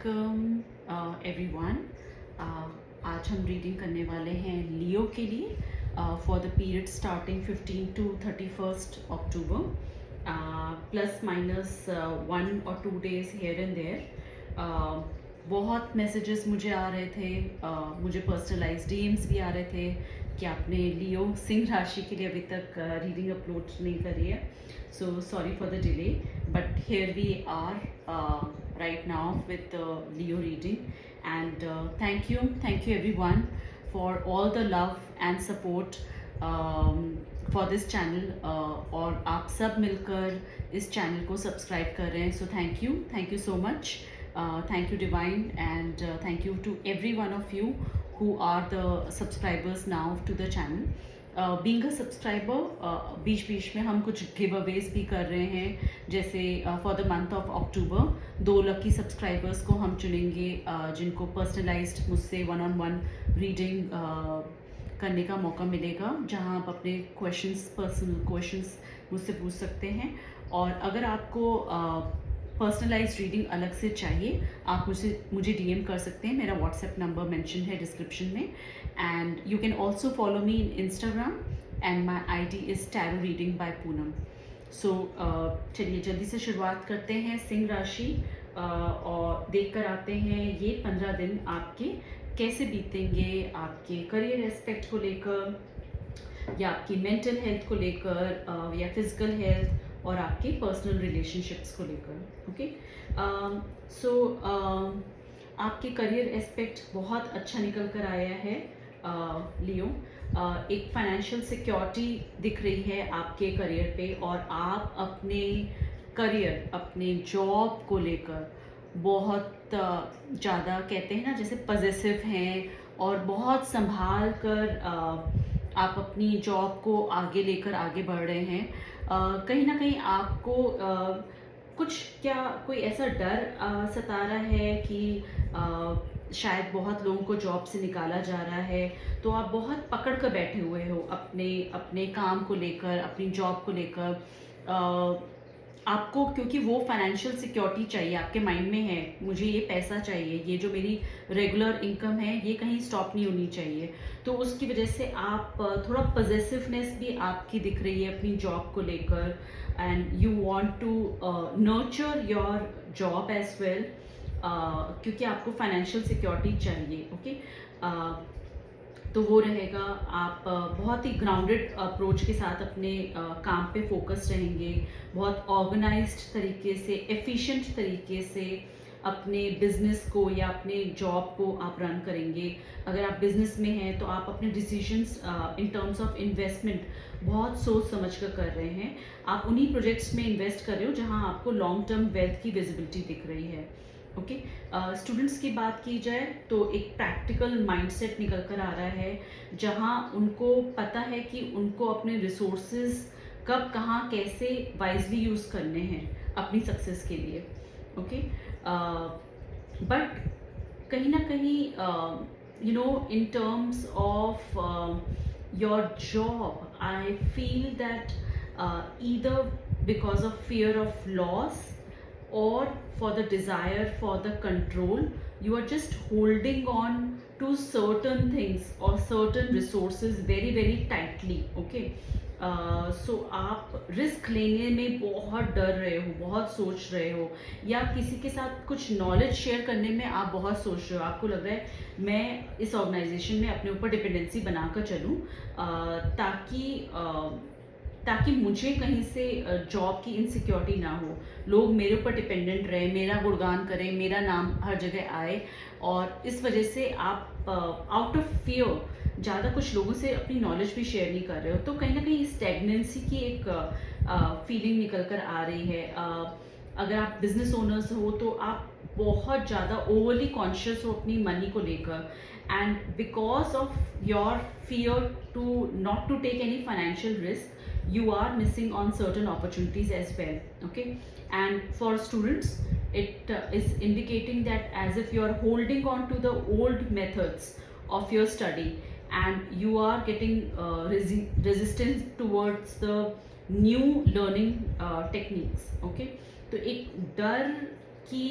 Welcome everyone. आज हम reading करने वाले हैं लियो के लिए for the period starting 15 to 31 October, plus minus 1 और 2 डेज हेयर एंड देयर। बहुत मैसेजेस मुझे आ रहे थे, मुझे पर्सनलाइज डीएम्स भी आ रहे थे कि आपने लियो सिंह राशि के लिए अभी तक रीडिंग अपलोड नहीं करी है। So sorry for the delay, but here we are right now with the Leo reading, and thank you everyone for all the love and support for this channel, और आप सब मिलकर इस चैनल को subscribe कर रहे हैं, so thank you so much. Thank you Divine, and thank you to every one of you who are the subscribers now to the channel. Being a subscriber, बीच बीच में हम कुछ गिव अवेज भी कर रहे हैं, जैसे for the month of October 2 lucky subscribers को हम चुनेंगे जिनको पर्सनलाइज्ड मुझसे 1-on-1 रीडिंग करने का मौका मिलेगा, जहां आप अपने पर्सनल क्वेश्चंस मुझसे पूछ सकते हैं। और अगर आपको पर्सनलाइज्ड रीडिंग अलग से चाहिए, आप मुझे डीएम कर सकते हैं। मेरा व्हाट्सएप नंबर मेंशन है डिस्क्रिप्शन में, and you can also follow me in Instagram, and my ID is tarot reading by Poonam. So चलिए जल्दी से शुरुआत करते हैं सिंह राशि, और देख कर आते हैं ये 15 दिन आपके कैसे बीतेंगे, आपके करियर एस्पेक्ट को लेकर, या आपकी मेंटल हेल्थ को लेकर, या फिजिकल हेल्थ, और आपके पर्सनल रिलेशनशिप्स को लेकर। ओके, सो आपके करियर एस्पेक्ट बहुत अच्छा निकल कर आया है लियो। एक फाइनेंशियल सिक्योरिटी दिख रही है आपके करियर पे, और आप अपने करियर, अपने जॉब को लेकर बहुत ज़्यादा, कहते हैं ना, जैसे पजेसिव हैं, और बहुत संभाल कर आप अपनी जॉब को आगे लेकर आगे बढ़ रहे हैं। कहीं ना कहीं आपको कोई ऐसा डर सता रहा है कि शायद बहुत लोगों को जॉब से निकाला जा रहा है, तो आप बहुत पकड़ कर बैठे हुए हो अपने काम को लेकर, अपनी जॉब को लेकर। आपको क्योंकि वो फाइनेंशियल सिक्योरिटी चाहिए, आपके माइंड में है मुझे ये पैसा चाहिए, ये जो मेरी रेगुलर इनकम है ये कहीं स्टॉप नहीं होनी चाहिए, तो उसकी वजह से आप थोड़ा पॉजिटिवनेस भी आपकी दिख रही है अपनी जॉब को लेकर, and you want to nurture your job as well, क्योंकि आपको फाइनेंशियल सिक्योरिटी चाहिए। ओके, तो वो रहेगा। आप बहुत ही ग्राउंडेड अप्रोच के साथ अपने काम पे फोकस रहेंगे, बहुत ऑर्गेनाइज्ड तरीके से, एफिशिएंट तरीके से अपने बिजनेस को या अपने जॉब को आप रन करेंगे। अगर आप बिजनेस में हैं तो आप अपने decisions in terms of investment बहुत सोच समझ कर रहे हैं। आप उन्हीं प्रोजेक्ट्स में इन्वेस्ट कर रहे हो जहां आपको लॉन्ग टर्म वेल्थ की विजिबिलिटी दिख रही है। ओके, स्टूडेंट्स की बात की जाए तो एक प्रैक्टिकल माइंडसेट निकल कर आ रहा है, जहां उनको पता है कि उनको अपने रिसोर्सेज कब, कहाँ, कैसे वाइजली यूज़ करने हैं अपनी सक्सेस के लिए। ओके, बट कहीं ना कहीं you know, in terms of your job, I feel that either because of fear of loss or for the desire for the control, you are just holding on to certain things or certain resources very tightly. Okay, so आप risk लेने में बहुत डर रहे हो, बहुत सोच रहे हो, या किसी के साथ कुछ नॉलेज शेयर करने में आप बहुत सोच रहे हो। आपको लग रहा है मैं इस ऑर्गेनाइजेशन में अपने ऊपर डिपेंडेंसी बनाकर चलूँ, ताकि मुझे कहीं से जॉब की इनसिक्योरिटी ना हो, लोग मेरे ऊपर डिपेंडेंट रहे, मेरा गुणगान करें, मेरा नाम हर जगह आए, और इस वजह से आप आउट ऑफ फियर ज़्यादा कुछ लोगों से अपनी नॉलेज भी शेयर नहीं कर रहे हो, तो कहीं ना कहीं स्टैग्नेंसी की एक फीलिंग निकल कर आ रही है। अगर आप बिजनेस ओनर्स हो तो आप बहुत ज़्यादा ओवरली कॉन्शियस हो अपनी मनी को लेकर, and because of your fear to not to take any financial risk, you are missing on certain opportunities as well. Okay, and for students it is indicating that as if you are holding on to the old methods of your study, and you are getting resistance towards the new learning techniques. Okay, तो एक डर की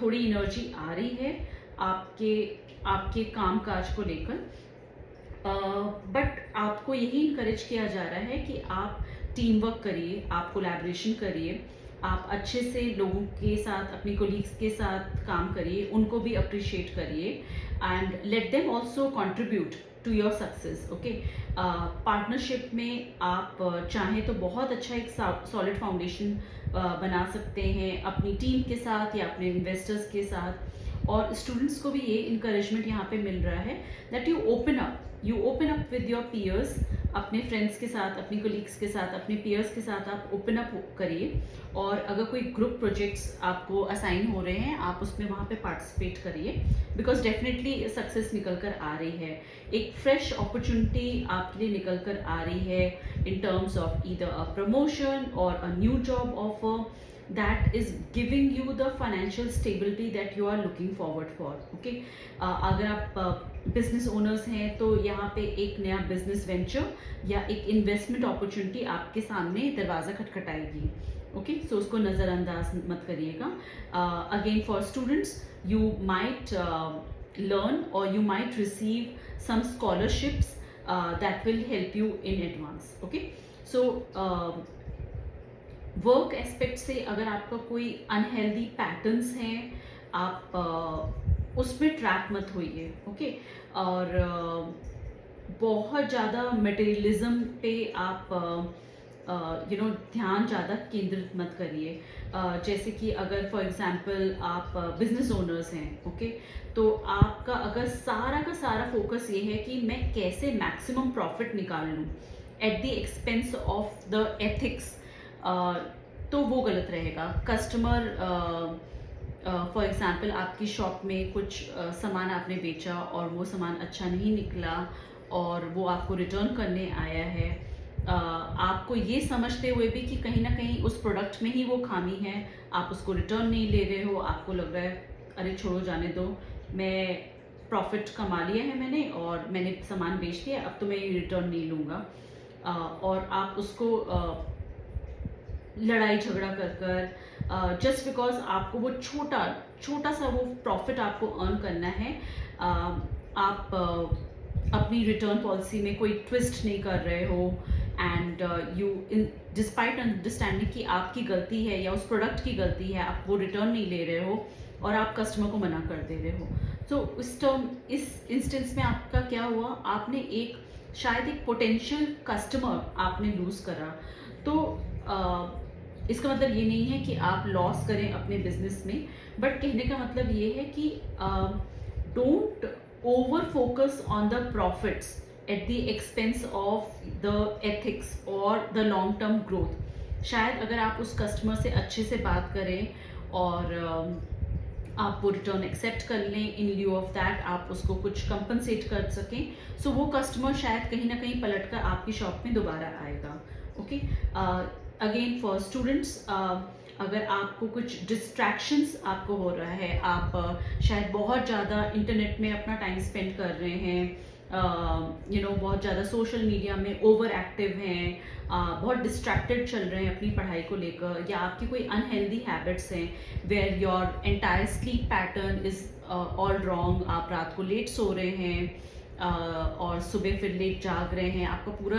थोड़ी energy आ रही है आपके आपके काम काज को लेकर, बट आपको यही इनकरेज किया जा रहा है कि आप टीम वर्क करिए, आप कोलैबोरेशन करिए, आप अच्छे से लोगों के साथ, अपने कोलीग्स के साथ काम करिए, उनको भी अप्रिशिएट करिए and let them also contribute to your success. Okay, partnership में आप चाहें तो बहुत अच्छा एक सॉलिड फाउंडेशन बना सकते हैं अपनी टीम के साथ या अपने इन्वेस्टर्स के साथ। और स्टूडेंट्स को भी ये इंकरेजमेंट यहाँ पे मिल रहा है that you open up with your peers, अपने फ्रेंड्स के साथ, अपने कोलीग्स के साथ, अपने पीयर्स के साथ आप ओपन अप करिए। और अगर कोई ग्रुप प्रोजेक्ट्स आपको असाइन हो रहे हैं, आप उसमें वहाँ पे पार्टिसिपेट करिए, बिकॉज डेफिनेटली सक्सेस निकल कर आ रही है, एक फ्रेश अपॉर्चुनिटी आपके लिए निकल कर आ रही है in terms of either a promotion or a new job offer that is giving you the financial stability that you are looking forward for. Okay, अगर आप बिजनेस ओनर्स हैं तो यहाँ पे एक नया बिजनेस वेंचर या एक इन्वेस्टमेंट अपॉर्चुनिटी आपके सामने दरवाज़ा खटखटाएगी। ओके, सो उसको नज़रअंदाज मत करिएगा। Again for students, you might learn or you might receive some scholarships that will help you in advance. Okay, so work aspect से अगर आपका कोई अनहेल्दी पैटर्न्स हैं, आप उसमें ट्रैप मत होइए। ओके, और बहुत ज़्यादा मटेरियलिज्म पे आप ध्यान ज़्यादा केंद्रित मत करिए। जैसे कि अगर फॉर एग्जांपल आप बिजनेस ओनर्स हैं, ओके, तो आपका अगर सारा का सारा फोकस ये है कि मैं कैसे मैक्सिमम प्रॉफिट निकाल लूँ at the expense of the ethics, तो वो गलत रहेगा। कस्टमर फॉर एग्जांपल आपकी शॉप में कुछ सामान आपने बेचा और वो सामान अच्छा नहीं निकला और वो आपको रिटर्न करने आया है, आपको ये समझते हुए भी कि कहीं ना कहीं उस प्रोडक्ट में ही वो खामी है, आप उसको रिटर्न नहीं ले रहे हो, आपको लग रहा है अरे छोड़ो जाने दो, मैं प्रॉफिट कमा लिया है मैंने और मैंने सामान बेच दिया, अब तो मैं ये रिटर्न नहीं लूँगा, और आप उसको लड़ाई झगड़ा कर जस्ट बिकॉज आपको वो छोटा सा वो प्रॉफिट आपको अर्न करना है, आप अपनी रिटर्न पॉलिसी में कोई ट्विस्ट नहीं कर रहे हो एंड यू डिस्पाइट अंडरस्टैंडिंग कि आपकी गलती है या उस प्रोडक्ट की गलती है, आप वो रिटर्न नहीं ले रहे हो और आप कस्टमर को मना कर दे रहे हो। तो इस इंस्टेंस में आपका क्या हुआ, आपने शायद एक पोटेंशियल कस्टमर आपने लूज करा। तो इसका मतलब ये नहीं है कि आप लॉस करें अपने बिजनेस में, बट कहने का मतलब ये है कि don't over focus on the profits at the expense of the ethics और द लॉन्ग टर्म ग्रोथ। शायद अगर आप उस कस्टमर से अच्छे से बात करें और आप वो रिटर्न एक्सेप्ट कर लें, इन ल्यू ऑफ दैट आप उसको कुछ कंपनसेट कर सकें, सो वो कस्टमर शायद कहीं ना कहीं पलट कर आपकी शॉप में दोबारा आएगा। ओके, अगेन फॉर स्टूडेंट्स, अगर आपको कुछ डिस्ट्रैक्शंस आपको हो रहा है, आप शायद बहुत ज़्यादा इंटरनेट में अपना टाइम स्पेंड कर रहे हैं, बहुत ज़्यादा सोशल मीडिया में ओवर एक्टिव हैं, बहुत डिस्ट्रैक्टेड चल रहे हैं अपनी पढ़ाई को लेकर, या आपकी कोई अनहेल्दी हैबिट्स हैं where your entire sleep pattern is all wrong, आप रात को लेट सो रहे हैं और सुबह फिर लेट जाग रहे हैं, आपका पूरा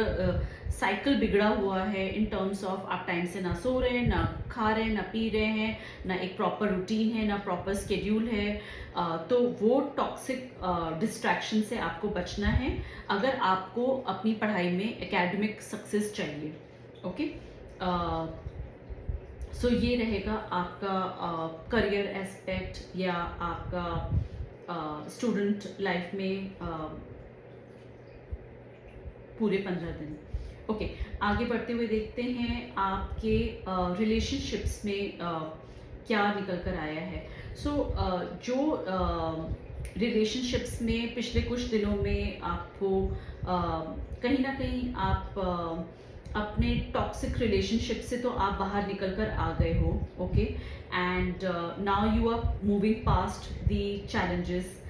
साइकिल बिगड़ा हुआ है इन टर्म्स ऑफ आप टाइम से ना सो रहे हैं, ना खा रहे हैं, ना पी रहे हैं, ना एक प्रॉपर रूटीन है, ना प्रॉपर स्केड्यूल है, तो वो टॉक्सिक डिस्ट्रैक्शन से आपको बचना है अगर आपको अपनी पढ़ाई में एकेडमिक सक्सेस चाहिए। ओके, सो ये रहेगा आपका करियर एस्पेक्ट या आपका स्टूडेंट लाइफ में पूरे 15 दिन। ओके, आगे बढ़ते हुए देखते हैं आपके रिलेशनशिप्स में क्या निकल कर आया है। जो रिलेशनशिप्स में पिछले कुछ दिनों में आपको कहीं ना कहीं आप अपने टॉक्सिक रिलेशनशिप से तो आप बाहर निकल कर आ गए हो। Okay, and now you are moving past the challenges,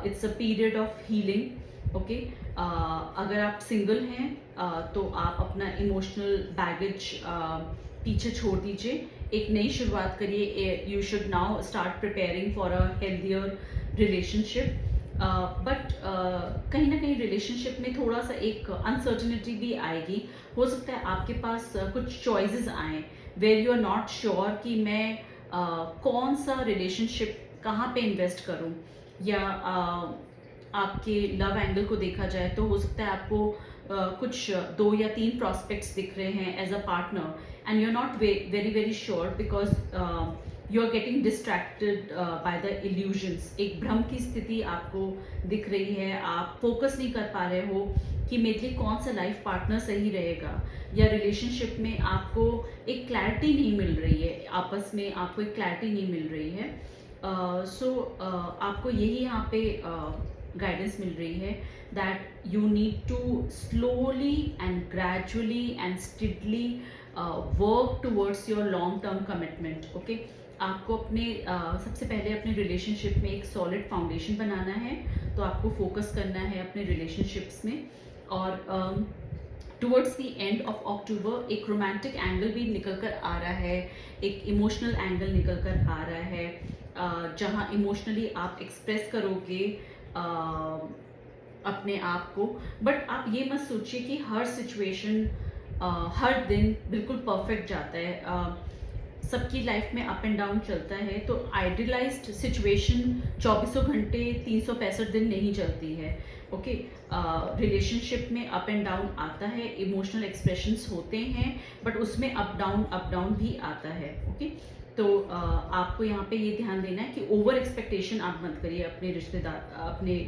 it's a period of healing. Okay, अगर आप सिंगल हैं तो आप अपना इमोशनल बैगेज पीछे छोड़ दीजिए एक नई शुरुआत करिए. You should now start preparing for a healthier relationship. But कहीं ना कहीं रिलेशनशिप में थोड़ा सा एक अनसर्टिनिटी भी आएगी. हो सकता है आपके पास कुछ चॉइसेस आए where you are not sure कि मैं कौन सा रिलेशनशिप कहाँ पे इन्वेस्ट करूँ. या आपके लव एंगल को देखा जाए तो हो सकता है आपको कुछ 2 या 3 प्रॉस्पेक्ट्स दिख रहे हैं as a partner, and you are not very very sure because you are getting distracted by the illusions. एक भ्रम की स्थिति आपको दिख रही है. आप फोकस नहीं कर पा रहे हो कि मेरे लिए कौन सा लाइफ पार्टनर सही रहेगा, या रिलेशनशिप में आपको एक क्लैरिटी नहीं मिल रही है, आपस में आपको एक क्लैरिटी नहीं मिल रही है. आपको यही यहाँ पे गाइडेंस मिल रही है that you need to slowly and gradually and steadily work towards your long term commitment. Okay, आपको अपने सबसे पहले अपने रिलेशनशिप में एक सॉलिड फाउंडेशन बनाना है. तो आपको फोकस करना है अपने रिलेशनशिप्स में. और towards the end of October एक रोमांटिक एंगल भी निकल कर आ रहा है, एक इमोशनल एंगल निकल कर आ रहा है, जहाँ इमोशनली आप एक्सप्रेस करोगे अपने आप को. बट आप ये मत सोचिए कि हर सिचुएशन हर दिन बिल्कुल परफेक्ट जाता है. सबकी लाइफ में अप एंड डाउन चलता है. तो आइडियलाइज्ड सिचुएशन 24 घंटे 365 दिन नहीं चलती है. ओके, रिलेशनशिप में अप एंड डाउन आता है, इमोशनल एक्सप्रेशंस होते हैं, बट उसमें अप डाउन भी आता है. ओके, तो आपको यहाँ पे ये ध्यान देना है कि ओवर एक्सपेक्टेशन आप मत करिए अपने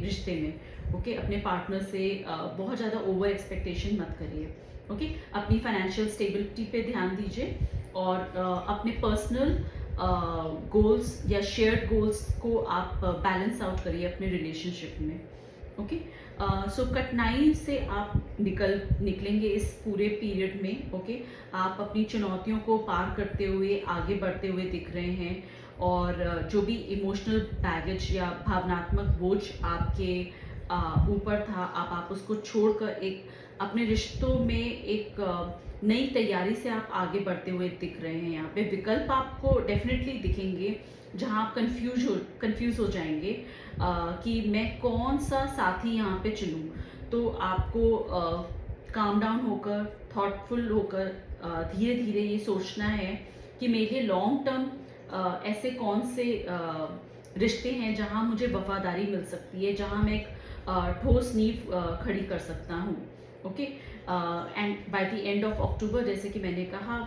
रिश्ते में. ओके, अपने पार्टनर से बहुत ज़्यादा ओवर एक्सपेक्टेशन मत करिए. ओके, अपनी फाइनेंशियल स्टेबिलिटी पे ध्यान दीजिए और अपने पर्सनल गोल्स या शेयर्ड गोल्स को आप बैलेंस आउट करिए अपने रिलेशनशिप में. ओके, सो कठिनाई से आप निकलेंगे इस पूरे पीरियड में. ओके, आप अपनी चुनौतियों को पार करते हुए आगे बढ़ते हुए दिख रहे हैं. और जो भी इमोशनल बैगेज या भावनात्मक बोझ आपके ऊपर था, आप उसको छोड़कर एक अपने रिश्तों में एक नई तैयारी से आप आगे बढ़ते हुए दिख रहे हैं. यहाँ पे विकल्प आपको डेफिनेटली दिखेंगे जहाँ आप कंफ्यूज हो जाएंगे कि मैं कौन सा साथी यहाँ पे चुनूं. तो आपको काम डाउन होकर, थॉटफुल होकर धीरे धीरे ये सोचना है कि मेरे लिए लॉन्ग टर्म ऐसे कौन से रिश्ते हैं जहाँ मुझे वफादारी मिल सकती है, जहाँ मैं एक ठोस नींव खड़ी कर सकता हूँ. Okay, and by the end of October जैसे कि मैंने कहा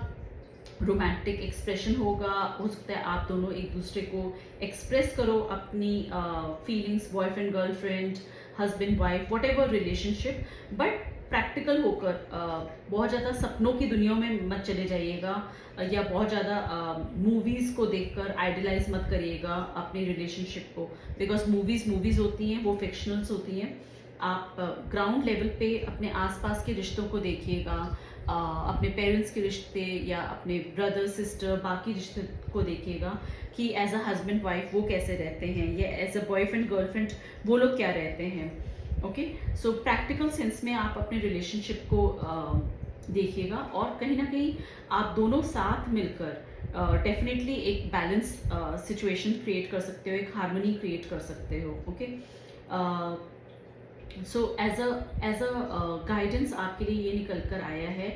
रोमांटिक एक्सप्रेशन होगा. हो सकता है आप दोनों एक दूसरे को एक्सप्रेस करो अपनी feelings, boyfriend girlfriend, husband wife, what ever relationship, but practical होकर बहुत ज़्यादा सपनों की दुनिया में मत चले जाइएगा या बहुत ज़्यादा मूवीज़ को देखकर आइडलाइज मत करिएगा अपने रिलेशनशिप को. बिकॉज मूवीज़ होती हैं, वो फिक्शनल्स होती हैं. आप ग्राउंड लेवल पे अपने आसपास के रिश्तों को देखिएगा, अपने पेरेंट्स के रिश्ते या अपने ब्रदर सिस्टर बाकी रिश्ते को देखिएगा कि एज अ हस्बैंड वाइफ वो कैसे रहते हैं, या एज अ बॉयफ्रेंड गर्लफ्रेंड वो लोग क्या रहते हैं. ओके, सो प्रैक्टिकल सेंस में आप अपने रिलेशनशिप को देखिएगा और कहीं ना कहीं आप दोनों साथ मिलकर डेफिनेटली एक बैलेंस सिचुएशन क्रिएट कर सकते हो, एक हार्मनी क्रिएट कर सकते हो. Okay, so as a guidance आपके लिए ये निकल कर आया है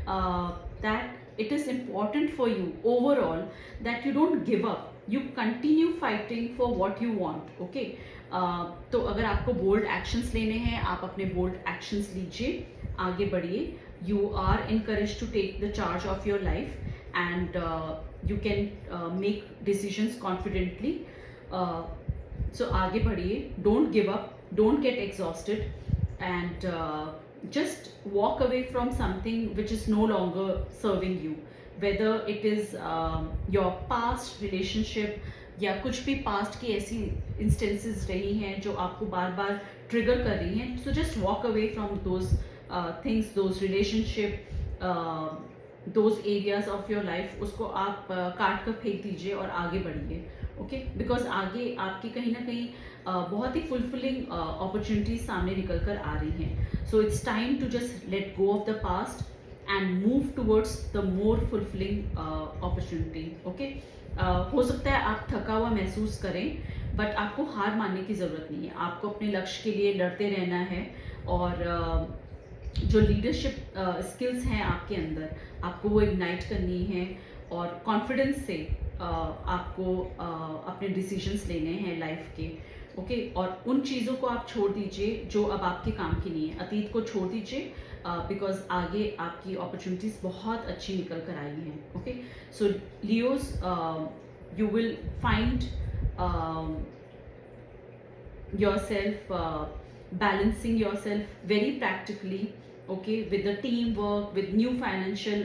that it is important for you overall that you don't give up, you continue fighting for what you want. Okay, तो अगर आपको बोल्ड एक्शंस लेने हैं, आप अपने बोल्ड एक्शंस लीजिए, आगे बढ़िए. You are encourage to take the charge of your life and you can make decisions confidently. So आगे बढ़िए, don't give up, don't get exhausted, and just walk away from something which is no longer serving you, whether it is your past relationship या कुछ भी past की ऐसी instances रही हैं जो आपको बार बार trigger कर रही हैं. So just walk away from those things, those relationship, those areas of your life. उसको आप काट कर फेंक दीजिए और आगे बढ़िए. ओके, बिकॉज आगे आपकी कहीं ना कहीं बहुत ही फुलफिलिंग अपॉर्चुनिटीज सामने निकल कर आ रही हैं. So it's time to just let go of the past and move towards the more fulfilling opportunity. Okay, हो सकता है आप थका हुआ महसूस करें, बट आपको हार मानने की ज़रूरत नहीं है. आपको अपने लक्ष्य के लिए लड़ते रहना है, और जो लीडरशिप स्किल्स हैं आपके अंदर, आपको वो इग्नाइट करनी है, और कॉन्फिडेंस से आपको अपने डिसीजंस लेने हैं लाइफ के. ओके, और उन चीज़ों को आप छोड़ दीजिए जो अब आपके काम की नहीं है. अतीत को छोड़ दीजिए, बिकॉज आगे आपकी अपॉर्चुनिटीज़ बहुत अच्छी निकल कर आई हैं. Okay, so Leos, you will find yourself balancing yourself very practically, okay, with the teamwork, with new financial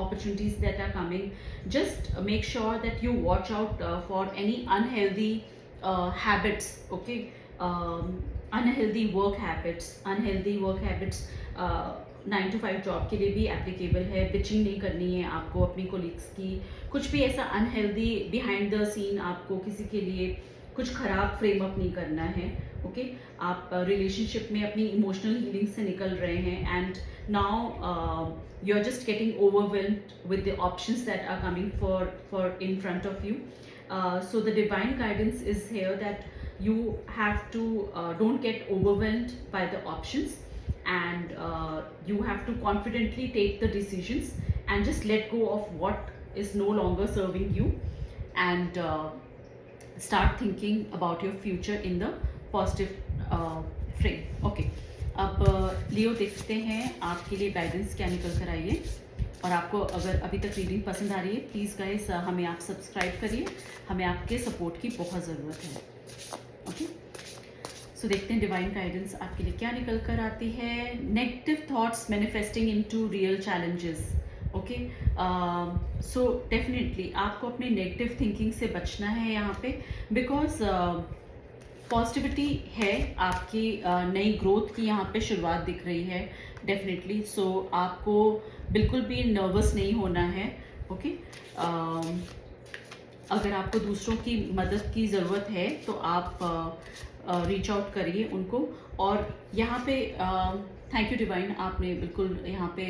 opportunities that are coming. Just make sure that you watch out for any unhealthy habits. Okay, unhealthy work habits 9 to 5 job के लिए भी applicable है. Bitching नहीं करनी है आपको अपनी colleagues की, कुछ भी ऐसा अनहेल्दी बिहाइंड द सीन आपको किसी के लिए कुछ खराब फ्रेम अप नहीं करना है. ओके, आप रिलेशनशिप में अपनी इमोशनल हीलिंग से निकल रहे हैं, and now you are just getting overwhelmed with the options that are coming for in front of you. So the divine guidance is here that you have to don't get overwhelmed by the options, and you have to confidently take the decisions and just let go of what is no longer serving you, and start thinking about your future in the positive frame. Okay, अब लियो देखते हैं आपके लिए guidance क्या निकल कर आई है. और आपको अगर अभी तक रीडिंग पसंद आ रही है, प्लीज़ गाइस हमें आप सब्सक्राइब करिए. हमें आपके सपोर्ट की बहुत ज़रूरत है. ओके, सो देखते हैं डिवाइन गाइडेंस आपके लिए क्या निकल कर आती है. Negative thoughts manifesting into real challenges. Okay, so definitely आपको अपनी नेगेटिव थिंकिंग से बचना है यहाँ पे, बिकॉज पॉजिटिविटी है आपकी. नई ग्रोथ की यहाँ पे शुरुआत दिख रही है डेफिनेटली. सो आपको बिल्कुल भी नर्वस नहीं होना है. ओके, अगर आपको दूसरों की मदद की ज़रूरत है तो आप रीच आउट करिए उनको. और यहाँ पे थैंक यू डिवाइन, आपने बिल्कुल यहाँ पे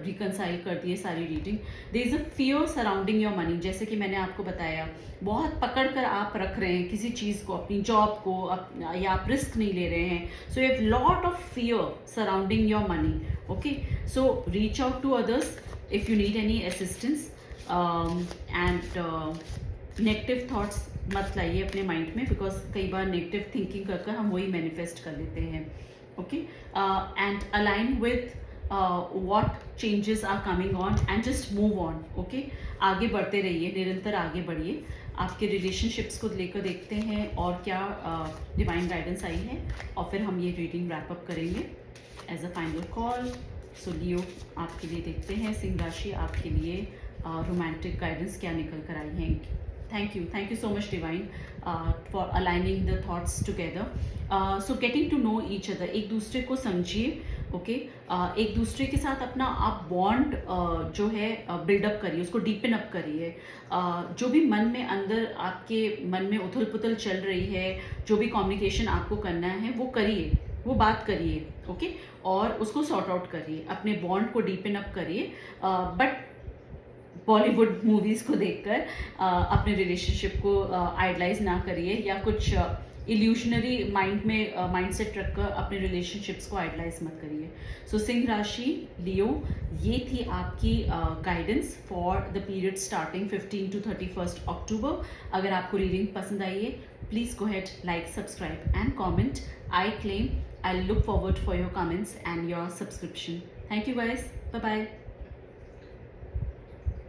रिकनसाइल कर दिए सारी reading. There is a fear surrounding your money. जैसे कि मैंने आपको बताया, बहुत पकड़ कर आप रख रहे हैं किसी चीज़ को, अपनी जॉब को, या आप रिस्क नहीं ले रहे हैं. So you have lot of fear surrounding your money. Okay, so reach out to others if you need any assistance, and negative thoughts मत लाइए अपने माइंड में, बिकॉज कई बार नेगेटिव थिंकिंग कर हम वही मैनिफेस्ट कर लेते हैं. Okay, and align with what changes are coming on and just move on. Okay, आगे बढ़ते रहिए, निरंतर आगे बढ़िए. आपके रिलेशनशिप्स को लेकर देखते हैं और क्या डिवाइन गाइडेंस आई है, और फिर हम ये रीडिंग रैप अप करेंगे एज अ फाइनल कॉल. सो लियो आपके लिए देखते हैं, सिंह राशि आपके लिए रोमांटिक गाइडेंस क्या निकल कर आई हैं. Thank you so much divine for aligning the thoughts together. So getting to know each other, एक दूसरे को समझिए. ओके, एक दूसरे के साथ अपना आप बॉन्ड जो है बिल्डअप करिए, उसको डीपन अप करिए. जो भी मन में अंदर आपके मन में उथल पुथल चल रही है, जो भी कम्युनिकेशन आपको करना है वो करिए, वो बात करिए. ओके, और उसको सॉर्ट आउट करिए, अपने बॉन्ड को डीपन अप करिए. बट बॉलीवुड मूवीज़ को देखकर अपने रिलेशनशिप को आइडलाइज ना करिए, या कुछ इल्यूशनरी माइंडसेट रखकर अपने रिलेशनशिप्स को आइडलाइज मत करिए. सो सिंह राशि, लियो, ये थी आपकी guidance for the period starting 15 to 31 October. अगर आपको रीडिंग पसंद आई है, please go ahead, like, subscribe and comment. I look forward for your comments and your subscription. Thank you guys, bye bye.